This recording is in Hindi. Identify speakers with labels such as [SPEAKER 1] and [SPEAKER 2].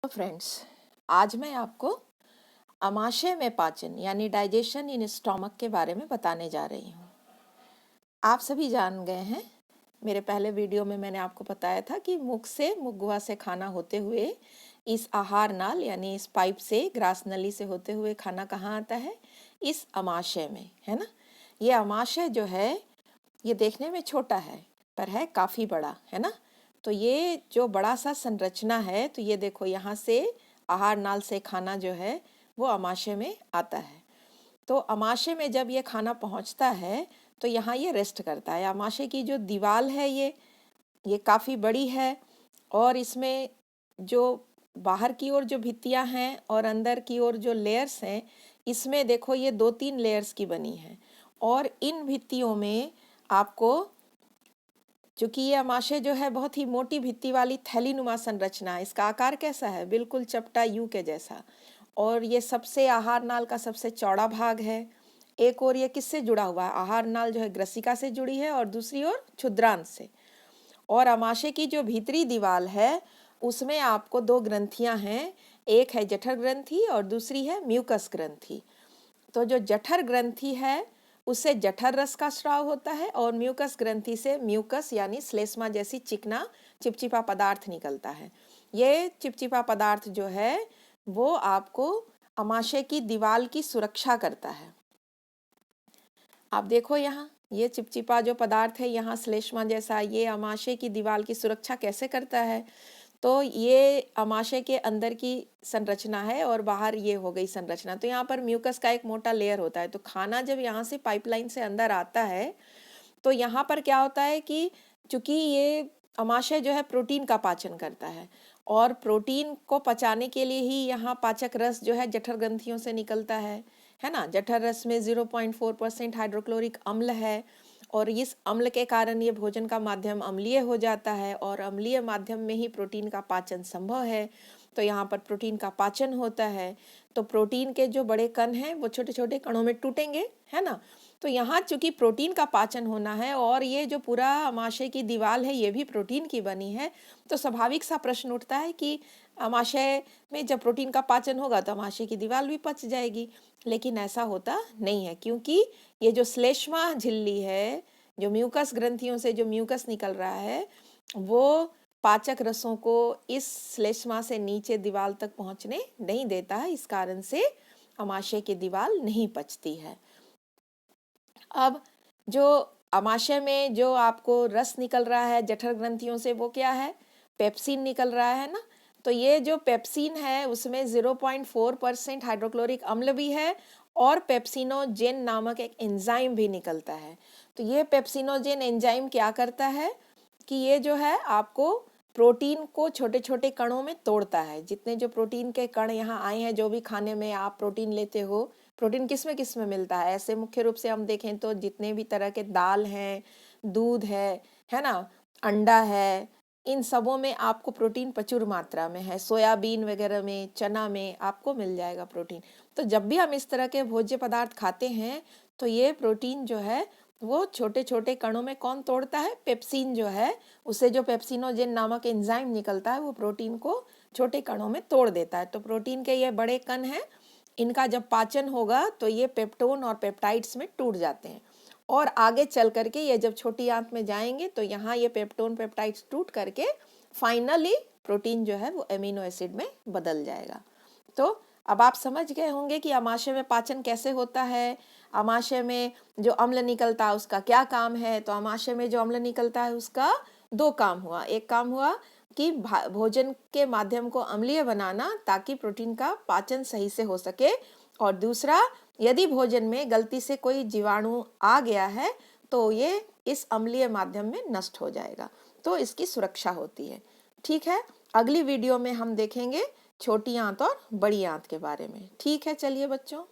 [SPEAKER 1] तो फ्रेंड्स, आज मैं आपको अमाशय में पाचन यानी डाइजेशन इन स्टोमक के बारे में बताने जा रही हूँ। आप सभी जान गए हैं, मेरे पहले वीडियो में मैंने आपको बताया था कि मुख से मुखगुहा से खाना होते हुए इस आहार नाल यानी इस पाइप से ग्रास नली से होते हुए खाना कहाँ आता है? इस अमाशय में, है ना। ये अमाशय जो है ये देखने में छोटा है पर है काफ़ी बड़ा, है ना। तो ये जो बड़ा सा संरचना है, तो ये देखो यहाँ से आहार नाल से खाना जो है वो अमाशय में आता है। तो अमाशय में जब ये खाना पहुँचता है तो यहाँ ये रेस्ट करता है। अमाशय की जो दीवार है ये काफ़ी बड़ी है और इसमें जो बाहर की ओर जो भित्तियाँ हैं और अंदर की ओर जो लेयर्स हैं, इसमें देखो ये 2-3 लेयर्स की बनी है। और इन भित्तियों में आपको, चूंकि ये अमाशय जो है बहुत ही मोटी भित्ति वाली थैलीनुमा संरचना है, इसका आकार कैसा है? बिल्कुल चपटा यू के जैसा। और ये सबसे आहार नाल का सबसे चौड़ा भाग है। एक ओर ये किससे जुड़ा हुआ है? आहार नाल जो है ग्रसिका से जुड़ी है और दूसरी ओर क्षुद्रांत से। और अमाशय की जो भीतरी दीवार है उसमें आपको 2 ग्रंथियां हैं, एक है जठर ग्रंथि और दूसरी है म्यूकस ग्रंथि। तो जो जठर ग्रंथि है उससे जठर रस का स्राव होता है और म्यूकस ग्रंथि से म्यूकस यानी श्लेष्मा जैसी चिकना चिपचिपा पदार्थ निकलता है। ये चिपचिपा पदार्थ जो है वो आपको अमाशय की दीवार की सुरक्षा करता है। आप देखो यहाँ ये चिपचिपा जो पदार्थ है यहाँ श्लेष्मा जैसा, ये अमाशय की दीवार की सुरक्षा कैसे करता है? तो ये अमाशय के अंदर की संरचना है और बाहर ये हो गई संरचना। तो यहाँ पर म्यूकस का एक मोटा लेयर होता है। तो खाना जब यहाँ से पाइपलाइन से अंदर आता है तो यहाँ पर क्या होता है कि चूंकि ये अमाशय जो है प्रोटीन का पाचन करता है और प्रोटीन को पचाने के लिए ही यहाँ पाचक रस जो है जठर ग्रंथियों से निकलता है ना। जठर रस में 0.4% हाइड्रोक्लोरिक अम्ल है और इस अम्ल के कारण ये भोजन का माध्यम अम्लीय हो जाता है और अम्लीय माध्यम में ही प्रोटीन का पाचन संभव है। तो यहाँ पर प्रोटीन का पाचन होता है। तो प्रोटीन के जो बड़े कण हैं वो छोटे छोटे कणों में टूटेंगे, है ना। तो यहाँ चूंकि प्रोटीन का पाचन होना है और ये जो पूरा अमाशय की दीवार है ये भी प्रोटीन की बनी है, तो स्वाभाविक सा प्रश्न उठता है कि अमाशय में जब प्रोटीन का पाचन होगा तो अमाशय की दीवार भी पच जाएगी। लेकिन ऐसा होता नहीं है, क्योंकि ये जो श्लेष्मा झिल्ली है, जो म्यूकस ग्रंथियों से जो म्यूकस निकल रहा है, वो पाचक रसों को इस श्लेष्मा से नीचे दीवार तक पहुंचने नहीं देता है। इस कारण से अमाशय की दीवार नहीं पचती है। अब जो अमाशय में जो आपको रस निकल रहा है जठर ग्रंथियों से वो क्या है? पेप्सिन निकल रहा है ना। तो ये जो पेप्सिन है उसमें 0.4% हाइड्रोक्लोरिक अम्ल भी है और पेप्सिनोजेन नामक एक एंजाइम भी निकलता है। तो ये पेप्सिनोजेन एंजाइम क्या करता है कि ये जो है आपको प्रोटीन को छोटे छोटे कणों में तोड़ता है। जितने जो प्रोटीन के कण यहाँ आए हैं, जो भी खाने में आप प्रोटीन लेते हो, प्रोटीन किस में मिलता है? ऐसे मुख्य रूप से हम देखें तो जितने भी तरह के दाल हैं, दूध है ना, अंडा है, इन सबों में आपको प्रोटीन प्रचुर मात्रा में है। सोयाबीन वगैरह में, चना में आपको मिल जाएगा प्रोटीन। तो जब भी हम इस तरह के भोज्य पदार्थ खाते हैं तो ये प्रोटीन जो है वो छोटे छोटे कणों में कौन तोड़ता है? पेप्सिन जो है, उसे जो पेप्सिनोजेन नामक एंजाइम निकलता है वो प्रोटीन को छोटे कणों में तोड़ देता है। तो प्रोटीन के ये बड़े कण हैं, इनका जब पाचन होगा तो ये पेप्टोन और पेप्टाइड्स में टूट जाते हैं और आगे चल करके ये जब छोटी आंत में जाएंगे तो यहाँ ये पेप्टोन पेप्टाइड्स टूट करके फाइनली प्रोटीन जो है वो एमिनो एसिड में बदल जाएगा। तो अब आप समझ गए होंगे कि अमाशय में पाचन कैसे होता है। अमाशय में जो अम्ल निकलता है उसका क्या काम है? तो अमाशय में जो अम्ल निकलता है उसका 2 काम हुआ। एक काम हुआ कि भोजन के माध्यम को अम्लीय बनाना ताकि प्रोटीन का पाचन सही से हो सके, और दूसरा, यदि भोजन में गलती से कोई जीवाणु आ गया है तो ये इस अम्लीय माध्यम में नष्ट हो जाएगा। तो इसकी सुरक्षा होती है। ठीक है, अगली वीडियो में हम देखेंगे छोटी आंत और बड़ी आंत के बारे में। ठीक है, चलिए बच्चों।